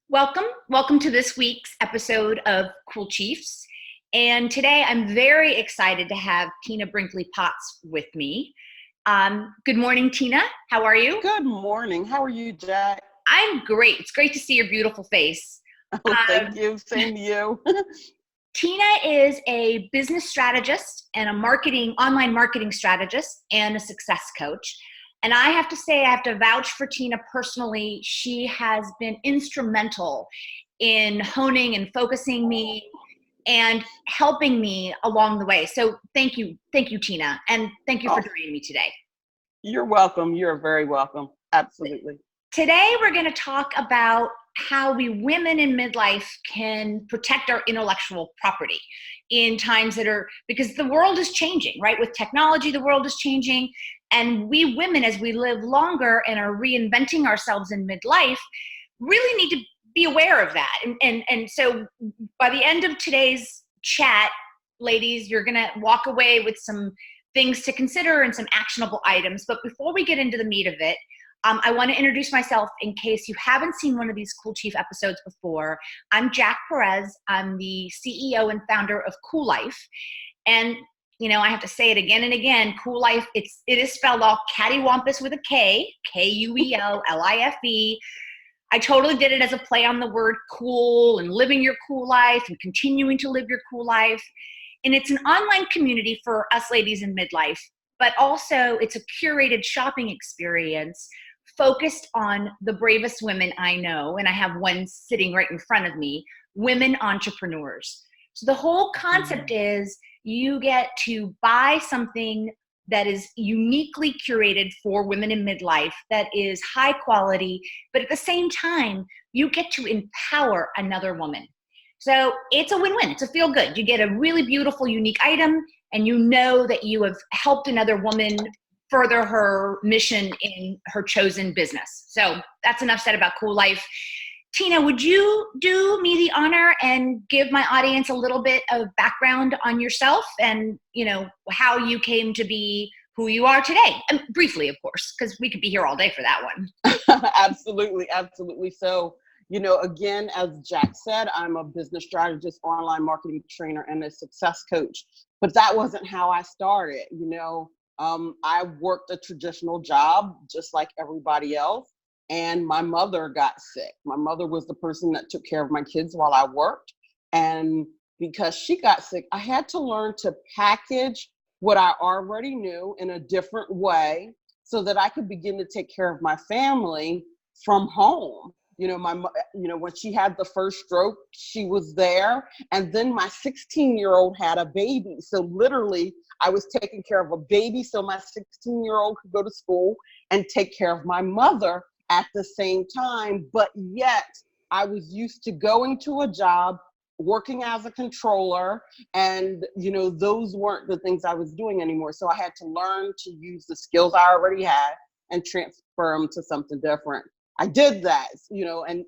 Welcome to this week's episode of Cool Chiefs. And today I'm very excited to have Tina Brinkley Potts with me. Good morning, Tina. How are you? Good morning. How are you, Jack? I'm great. It's great to see your beautiful face. Oh, thank you. Same to you. Tina is a business strategist and online marketing strategist and a success coach. And I have to say, I have to vouch for Tina personally. She has been instrumental in honing and focusing me and helping me along the way. So thank you, Tina. And thank you for joining me today. You're welcome. You're very welcome. Absolutely. Today, we're going to talk about how we women in midlife can protect our intellectual property in times because the world is changing, right? With technology, the world is changing. And we women, as we live longer and are reinventing ourselves in midlife, really need to be aware of that. And so by the end of today's chat, ladies, you're going to walk away with some things to consider and some actionable items. But before we get into the meat of it, I want to introduce myself in case you haven't seen one of these Cool Chief episodes before. I'm Jack Perez. I'm the CEO and founder of Kuel. And I have to say it again and again. Kuel, it is spelled all cattywampus with a K, Kuellife. I totally did it as a play on the word cool and living your cool life and continuing to live your cool life. And it's an online community for us ladies in midlife, but also it's a curated shopping experience focused on the bravest women I know. And I have one sitting right in front of me, women entrepreneurs. So the whole concept is you get to buy something that is uniquely curated for women in midlife, that is high quality, but at the same time, you get to empower another woman. So it's a win-win. It's a feel good. You get a really beautiful, unique item, and you know that you have helped another woman further her mission in her chosen business. So that's enough said about Kuel. Tina, would you do me the honor and give my audience a little bit of background on yourself and, how you came to be who you are today? And briefly, of course, because we could be here all day for that one. Absolutely. Absolutely. So, again, as Jack said, I'm a business strategist, online marketing trainer, and a success coach. But that wasn't how I started. I worked a traditional job just like everybody else. And my mother got sick. My mother was the person that took care of my kids while I worked. And because she got sick, I had to learn to package what I already knew in a different way so that I could begin to take care of my family from home. When she had the first stroke, she was there. And then my 16-year-old had a baby. So literally, I was taking care of a baby so my 16-year-old could go to school and take care of my mother at the same time. But yet I was used to going to a job, working as a controller, and those weren't the things I was doing anymore. So I had to learn to use the skills I already had and transfer them to something different. I did that, and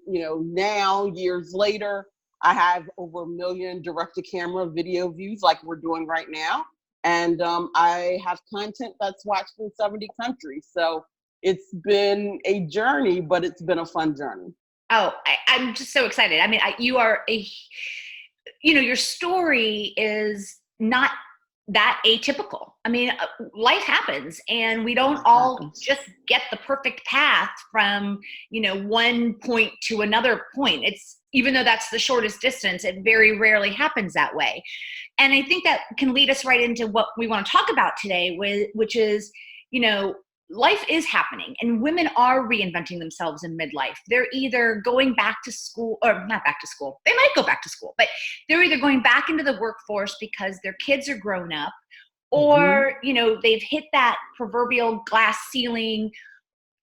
now years later, I have over 1 million direct-to-camera video views like we're doing right now. And I have content that's watched in 70 countries. So it's been a journey, but it's been a fun journey. Oh, I'm just so excited. I mean, your story is not that atypical. I mean, life happens and we don't all just get the perfect path from, one point to another point. Even though that's the shortest distance, it very rarely happens that way. And I think that can lead us right into what we want to talk about today, which is, life is happening and women are reinventing themselves in midlife. They're either going back to school or not back to school. They might go back to school, but they're either going back into the workforce because their kids are grown up or, they've hit that proverbial glass ceiling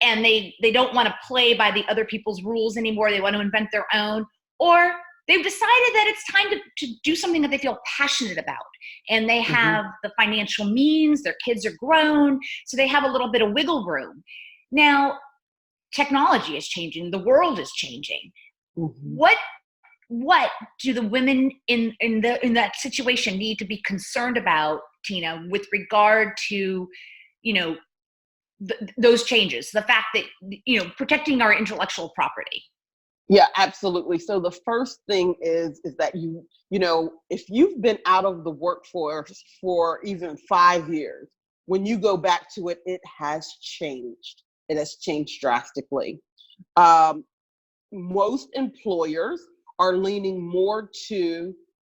and they don't want to play by the other people's rules anymore. They want to invent their own, or they've decided that it's time to do something that they feel passionate about. And they have the financial means, their kids are grown, so they have a little bit of wiggle room. Now, technology is changing, the world is changing. What do the women in that situation need to be concerned about, Tina, with regard to, those changes, the fact that, protecting our intellectual property? Yeah, absolutely. So the first thing is that if you've been out of the workforce for even 5 years, when you go back to it, it has changed. It has changed drastically. Um, Most employers are leaning more to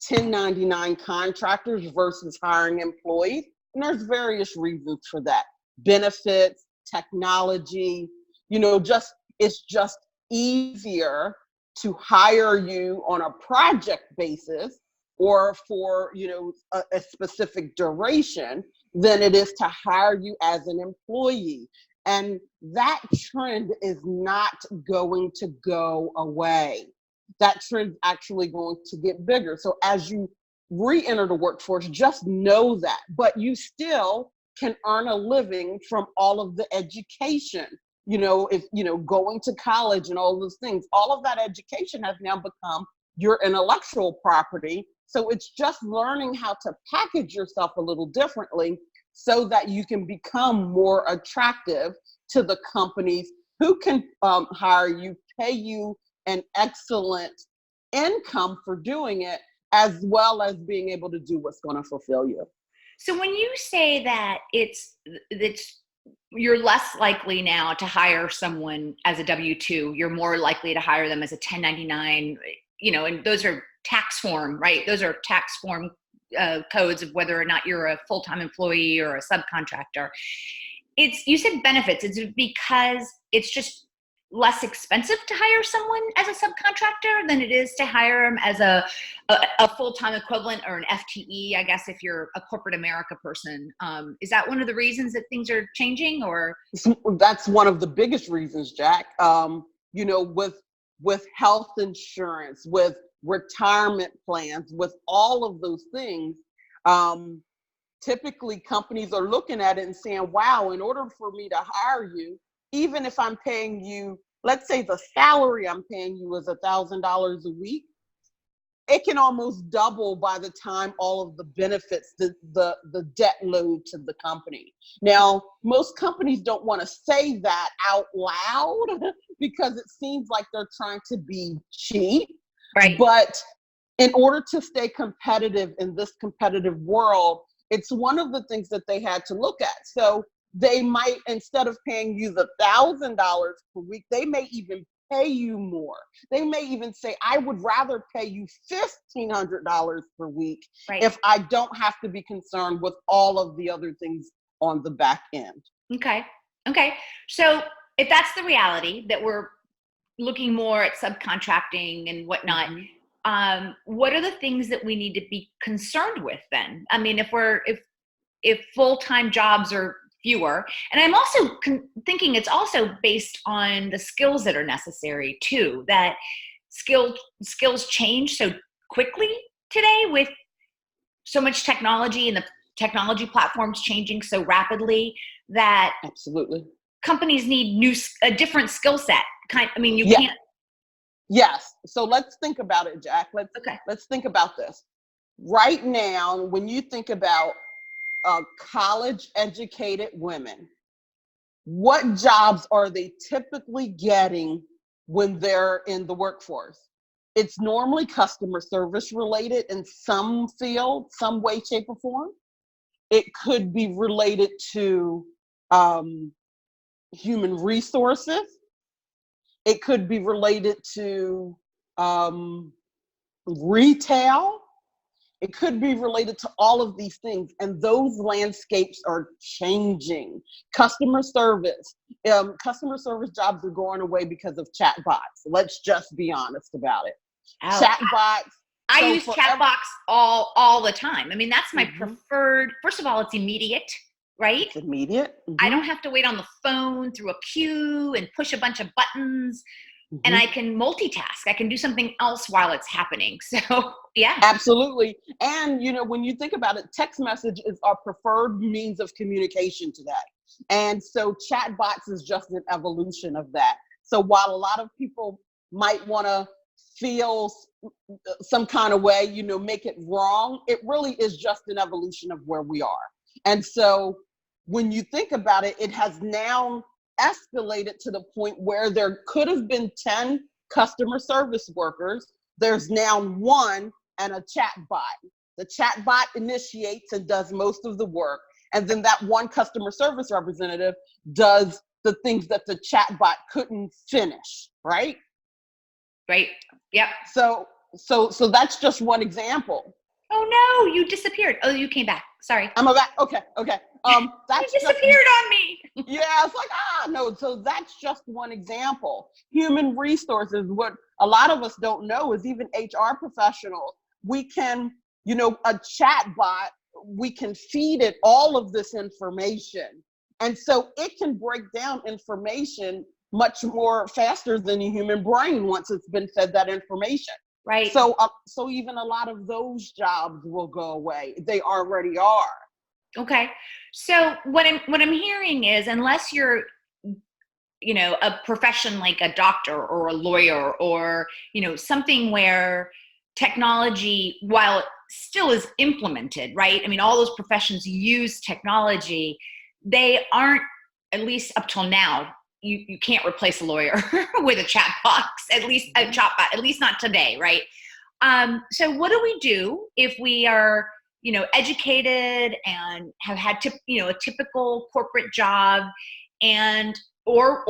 1099 contractors versus hiring employees. And there's various reasons for that. Benefits, technology, it's just easier to hire you on a project basis or for, a specific duration than it is to hire you as an employee. And that trend is not going to go away. That trend's actually going to get bigger. So as you re-enter the workforce, just know that. But you still can earn a living from all of the education. If going to college and all those things, all of that education has now become your intellectual property. So it's just learning how to package yourself a little differently so that you can become more attractive to the companies who can hire you, pay you an excellent income for doing it, as well as being able to do what's going to fulfill you. So when you say that it's you're less likely now to hire someone as a W-2, you're more likely to hire them as a 1099, and those are tax form, right? Those are tax form codes of whether or not you're a full-time employee or a subcontractor. You said benefits. Is it because it's just less expensive to hire someone as a subcontractor than it is to hire them as a full-time equivalent or an FTE, I guess, if you're a corporate America person? Is that one of the reasons that things are changing, or? That's one of the biggest reasons, Jack. With health insurance, with retirement plans, with all of those things, typically companies are looking at it and saying, wow, in order for me to hire you, even if I'm paying you, let's say the salary I'm paying you is $1,000 a week, it can almost double by the time all of the benefits, the debt load to the company. Now, most companies don't want to say that out loud because it seems like they're trying to be cheap. Right. But in order to stay competitive in this competitive world, it's one of the things that they had to look at. So they might, instead of paying you the $1,000 per week, they may even pay you more. They may even say, I would rather pay you $1,500 per week, right, if I don't have to be concerned with all of the other things on the back end. Okay. So if that's the reality, that we're looking more at subcontracting and whatnot, what are the things that we need to be concerned with then? I mean, if full-time jobs are fewer, and I'm also thinking it's also based on the skills that are necessary too, that skills change so quickly today with so much technology and the technology platforms changing so rapidly that absolutely companies need a different skill set. You can't. Yes. So let's think about it, Jack. Let's think about this. Right now, when you think about college-educated women, what jobs are they typically getting when they're in the workforce? It's normally customer service related in some field, some way, shape, or form. It could be related to human resources. It could be related to retail. It could be related to all of these things, and those landscapes are changing. Customer service jobs are going away because of chatbots. Let's just be honest about it. Chatbots. I use chatbots all the time. I mean, that's my preferred. First of all, it's immediate, right? It's immediate. I don't have to wait on the phone through a queue and push a bunch of buttons. And I can multitask. I can do something else while it's happening. So, yeah. Absolutely. And, when you think about it, text message is our preferred means of communication today. And so chatbots is just an evolution of that. So while a lot of people might want to feel some kind of way, make it wrong, it really is just an evolution of where we are. And so when you think about it, it has now escalated to the point where there could have been 10 customer service workers, there's now one and a chat bot. The chat bot initiates and does most of the work. And then that one customer service representative does the things that the chat bot couldn't finish, right? Right. Yep. So that's just one example. Oh no, you disappeared. Oh, you came back. Sorry. I'm back. Okay. That's you disappeared on me. Yeah, it's like, no. So that's just one example. Human resources, what a lot of us don't know is even HR professionals, we can, a chat bot, we can feed it all of this information. And so it can break down information much more faster than a human brain once it's been fed that information. Right. So even a lot of those jobs will go away. They already are. Okay. So what I'm hearing is, unless you're, a profession like a doctor or a lawyer or, something where technology, while it still is implemented, right? I mean, all those professions use technology. They aren't, at least up till now, you can't replace a lawyer with a chat box, at least a chat bot, at least not today, right? So what do we do if we are, educated and have had a typical corporate job, and or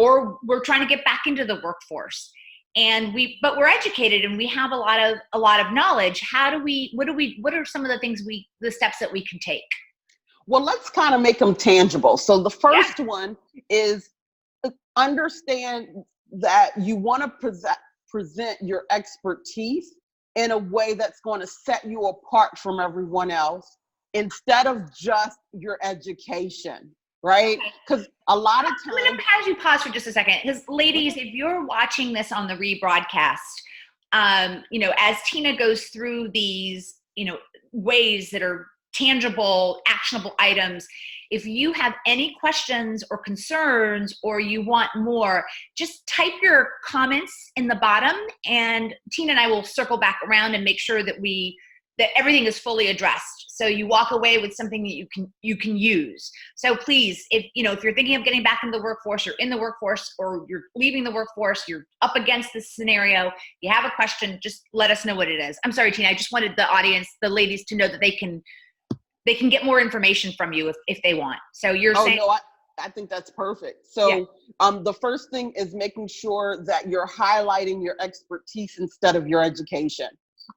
we're trying to get back into the workforce, and but we're educated and we have a lot of knowledge. What are some of the steps that we can take? Well, let's kind of make them tangible. So the first one is understand that you want to present your expertise in a way that's going to set you apart from everyone else instead of just your education, right? Because a lot of times— I'm going to pause for just a second, because ladies, if you're watching this on the rebroadcast, as Tina goes through these, ways that are tangible, actionable items, if you have any questions or concerns or you want more, just type your comments in the bottom, and Tina and I will circle back around and make sure that everything is fully addressed. So you walk away with something that you can use. So please, if you're thinking of getting back into the workforce, you're in the workforce, or you're leaving the workforce, you're up against this scenario, you have a question, just let us know what it is. I'm sorry, Tina, I just wanted the audience, the ladies, to know that they can get more information from you if they want. So you're saying— no, I think that's perfect. So the first thing is making sure that you're highlighting your expertise instead of your education.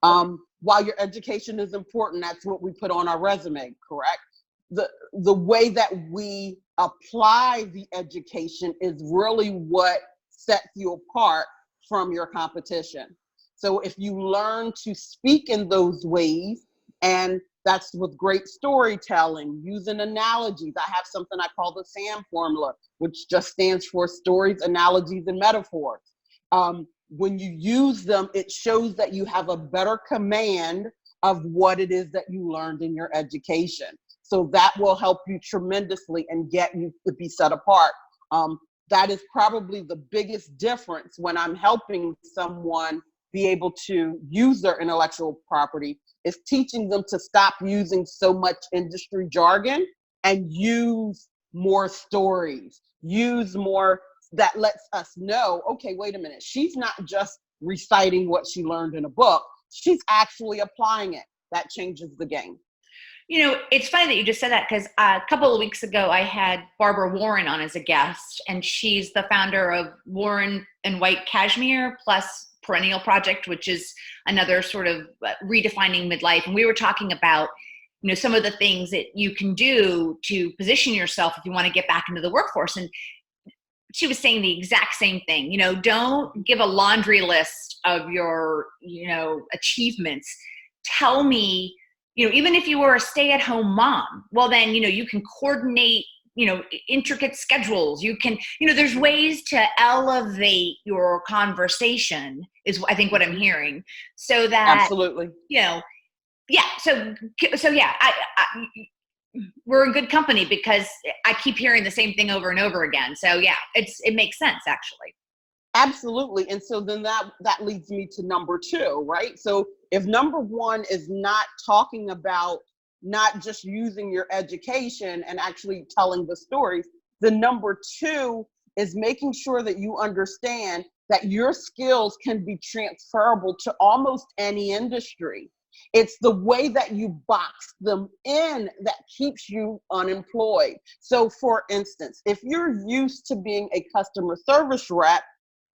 While your education is important, that's what we put on our resume, correct? The way that we apply the education is really what sets you apart from your competition. So if you learn to speak in those ways, and that's with great storytelling, using analogies. I have something I call the SAM formula, which just stands for stories, analogies, and metaphors. When you use them, it shows that you have a better command of what it is that you learned in your education. So that will help you tremendously and get you to be set apart. That is probably the biggest difference when I'm helping someone be able to use their intellectual property, is teaching them to stop using so much industry jargon and use more stories, use more that lets us know, okay, wait a minute, she's not just reciting what she learned in a book, she's actually applying it. That changes the game. It's funny that you just said that, because a couple of weeks ago I had Barbara Warren on as a guest, and she's the founder of Warren and White Cashmere plus Perennial Project, which is another sort of redefining midlife. And we were talking about, some of the things that you can do to position yourself if you want to get back into the workforce. And she was saying the exact same thing. Don't give a laundry list of your, achievements. Tell me, even if you were a stay-at-home mom, well, then, you can coordinate, intricate schedules. You can, there's ways to elevate your conversation, is I think what I'm hearing. So that— Absolutely. Yeah. So yeah, we're in good company, because I keep hearing the same thing over and over again. So yeah, it makes sense, actually. Absolutely. And so then that leads me to number 2, right? So if number 1 is not talking about not just using your education and actually telling the stories, then number 2 is making sure that you understand that your skills can be transferable to almost any industry. It's the way that you box them in that keeps you unemployed. So for instance, if you're used to being a customer service rep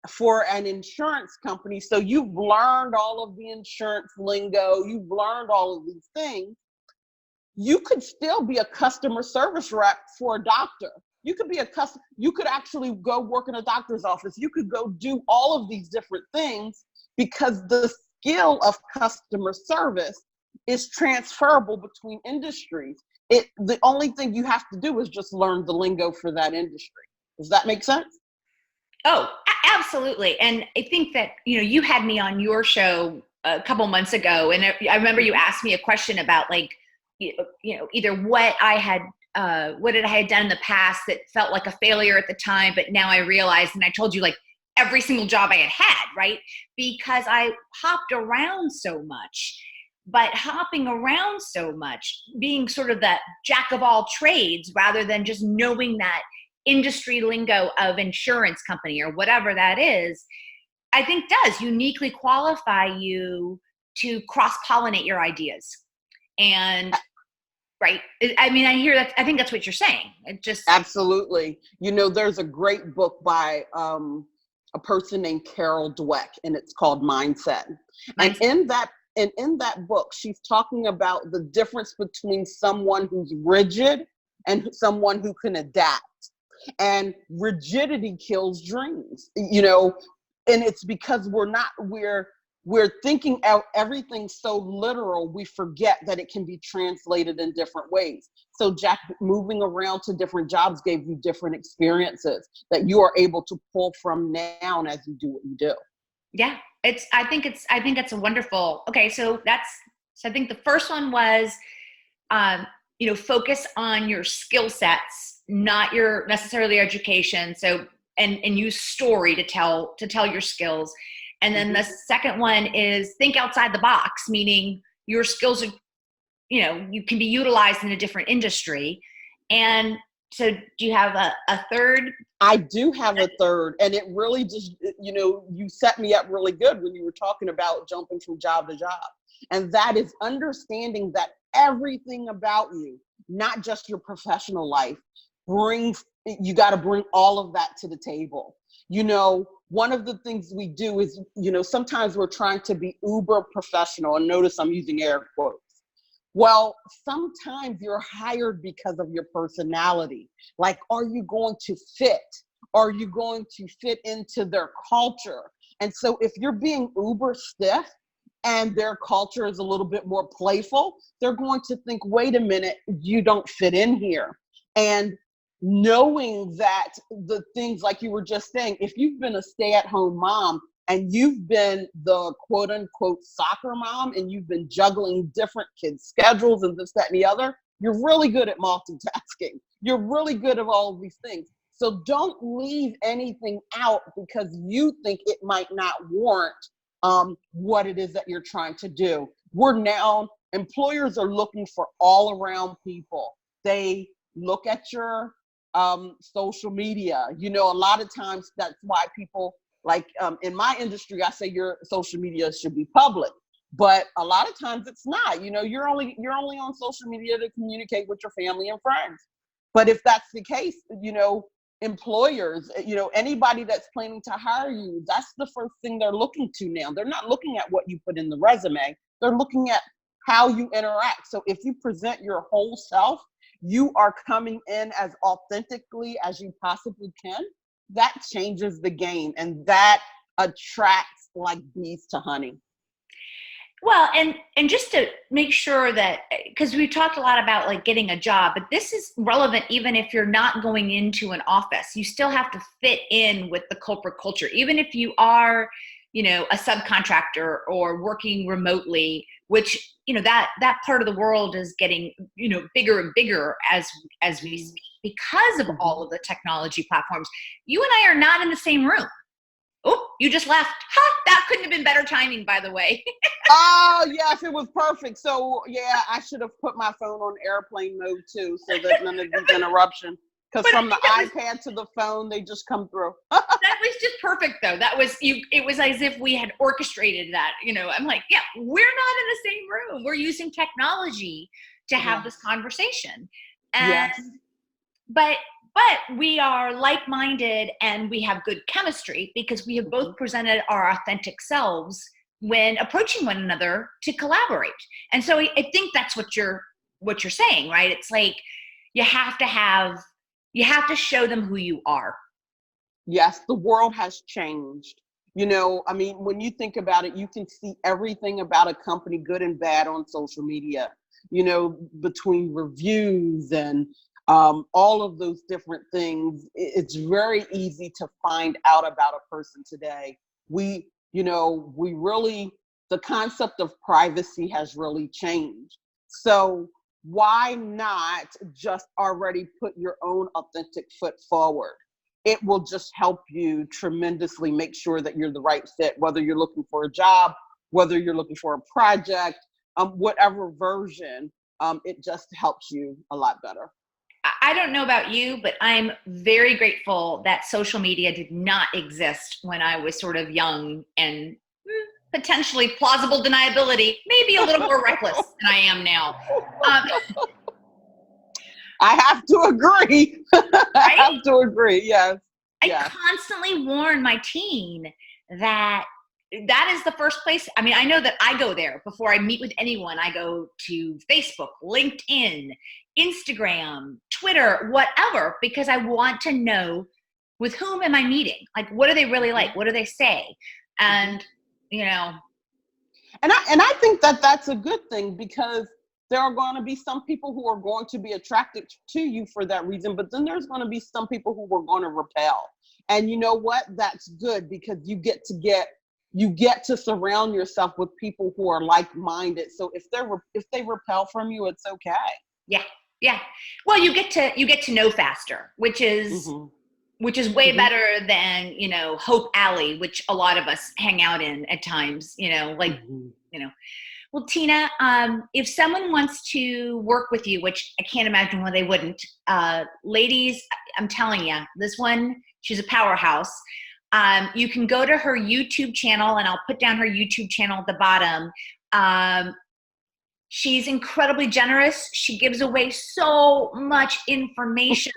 for an insurance company, so you've learned all of the insurance lingo, you've learned all of these things, you could still be a customer service rep for a doctor. You could be you could actually go work in a doctor's office. You could go do all of these different things because the skill of customer service is transferable between industries. The only thing you have to do is just learn the lingo for that industry. Does that make sense? Oh, absolutely. And I think that, you had me on your show a couple months ago, and I remember you asked me a question about like, either what I had done in the past that felt like a failure at the time, but now I realized, and I told you like every single job I had, right? Because I hopped around so much. But hopping around so much, being sort of that jack of all trades rather than just knowing that industry lingo of insurance company or whatever that is, I think does uniquely qualify you to cross-pollinate your ideas. And right. I mean, I hear that. I think that's what you're saying. It just. Absolutely. There's a great book by a person named Carol Dweck, and it's called Mindset. And in that book, she's talking about the difference between someone who's rigid and someone who can adapt. And rigidity kills dreams, and it's because we're thinking out everything so literal, we forget that it can be translated in different ways. So Jack, moving around to different jobs gave you different experiences that you are able to pull from now as you do what you do. Yeah, I think it's a wonderful. Okay, so I think the first one was, focus on your skill sets, not your necessarily education. So, and use story to tell your skills. And then the second one is think outside the box, meaning your skills are, you can be utilized in a different industry. And so do you have a third? I do have a third, and it really just, you set me up really good when you were talking about jumping from job to job. And that is understanding that everything about you, not just your professional life, you got to bring all of that to the table. One of the things we do is, sometimes we're trying to be uber professional, and notice I'm using air quotes. Well, sometimes you're hired because of your personality. Like, are you going to fit? Are you going to fit into their culture? And so if you're being uber stiff and their culture is a little bit more playful, they're going to think, wait a minute, you don't fit in here. And knowing that the things like you were just saying, if you've been a stay-at-home mom and you've been the quote unquote soccer mom and you've been juggling different kids' schedules and this, that, and the other, you're really good at multitasking. You're really good at all of these things. So don't leave anything out because you think it might not warrant what it is that you're trying to do. Employers are looking for all around people. They look at your social media. A lot of times that's why people in my industry, I say your social media should be public, but a lot of times it's not. You're only on social media to communicate with your family and friends. But if that's the case, employers, anybody that's planning to hire you, that's the first thing they're looking to now. They're not looking at what you put in the resume. They're looking at how you interact. So if you present your whole self, you are coming in as authentically as you possibly can, that changes the game, and that attracts like bees to honey. Well, and just to make sure that, because we talked a lot about like getting a job, but this is relevant even if you're not going into an office. You still have to fit in with the corporate culture, even if you are, a subcontractor or working remotely, which, that part of the world is getting, bigger and bigger as we speak because of all of the technology platforms. You and I are not in the same room. Oh, you just left. Ha! That couldn't have been better timing, by the way. Oh, yes, it was perfect. So, yeah, I should have put my phone on airplane mode, too, so that none of these interruptions. Because from the iPad to the phone, they just come through. That was just perfect, though. It was as if we had orchestrated that. I'm like, yeah, we're not in the same room. We're using technology to have this conversation. And but we are like-minded and we have good chemistry because we have both presented our authentic selves when approaching one another to collaborate. And so I think that's what you're saying, right? It's like you have to show them who you are. Yes, the world has changed. When you think about it, you can see everything about a company, good and bad, on social media, between reviews and all of those different things. It's very easy to find out about a person today. The concept of privacy has really changed. So why not just already put your own authentic foot forward? It will just help you tremendously make sure that you're the right fit, whether you're looking for a job, whether you're looking for a project, whatever version, it just helps you a lot better. I don't know about you, but I'm very grateful that social media did not exist when I was sort of young and potentially plausible deniability, maybe a little more reckless than I am now. I have to agree. I have to agree. Yes. I constantly warn my team that is the first place. I mean, I know that I go there before I meet with anyone. I go to Facebook, LinkedIn, Instagram, Twitter, whatever, because I want to know with whom am I meeting? Like, what are they really like? What do they say? And, And I think that that's a good thing, because there are going to be some people who are going to be attracted to you for that reason, but then there's going to be some people who are going to repel. And you know what? That's good, because you get to surround yourself with people who are like-minded. So if they repel from you, it's okay. Yeah. Well, you get to know faster, which is way better than, Hope Alley, which a lot of us hang out in at times, Well, Tina, if someone wants to work with you, which I can't imagine why they wouldn't, ladies, I'm telling you, this one, she's a powerhouse. You can go to her YouTube channel, and I'll put down her YouTube channel at the bottom. She's incredibly generous. She gives away so much information,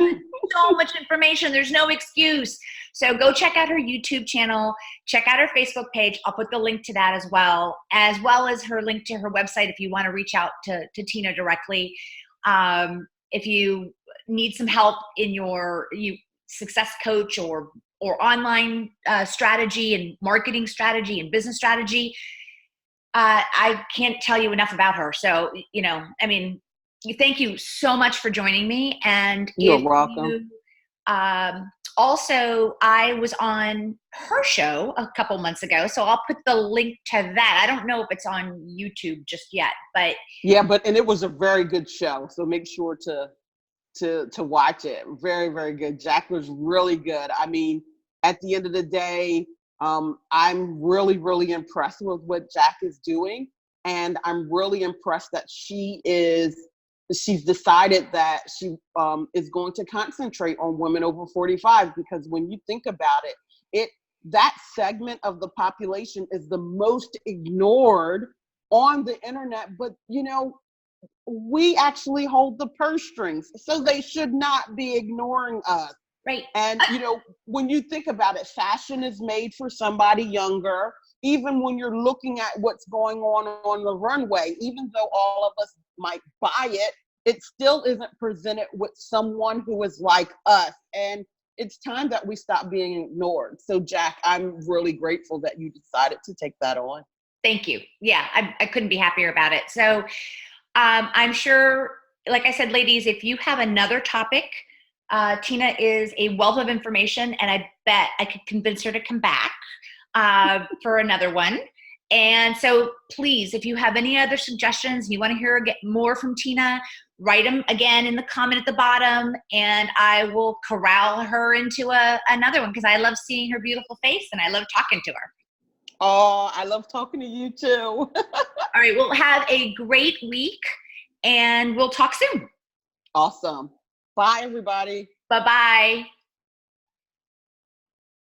There's no excuse. So go check out her YouTube channel, check out her Facebook page. I'll put the link to that as well as her link to her website if you want to reach out to Tina directly. If you need some help in your success coach or online strategy and marketing strategy and business strategy, I can't tell you enough about her. So, thank you so much for joining me. And you're welcome. Also, I was on her show a couple months ago, so I'll put the link to that. I don't know if it's on YouTube just yet, but and it was a very good show. So make sure to watch it. Very, very good. Jack was really good. I mean, at the end of the day, I'm really, really impressed with what Jack is doing. And I'm really impressed that she's decided that she is going to concentrate on women over 45, because when you think about it, that segment of the population is the most ignored on the internet. But, we actually hold the purse strings, so they should not be ignoring us. Right. And, when you think about it, fashion is made for somebody younger. Even when you're looking at what's going on the runway, even though all of us might buy it, it still isn't presented with someone who is like us. And it's time that we stop being ignored. So, Jack, I'm really grateful that you decided to take that on. Thank you. Yeah, I couldn't be happier about it. So I'm sure, like I said, ladies, if you have another topic, Tina is a wealth of information, and I bet I could convince her to come back for another one. And so please, if you have any other suggestions, you want to get more from Tina, write them again in the comment at the bottom, and I will corral her into another one, because I love seeing her beautiful face and I love talking to her. Oh, I love talking to you too. All right, well, have a great week, and we'll talk soon. Awesome. Bye, everybody. Bye-bye.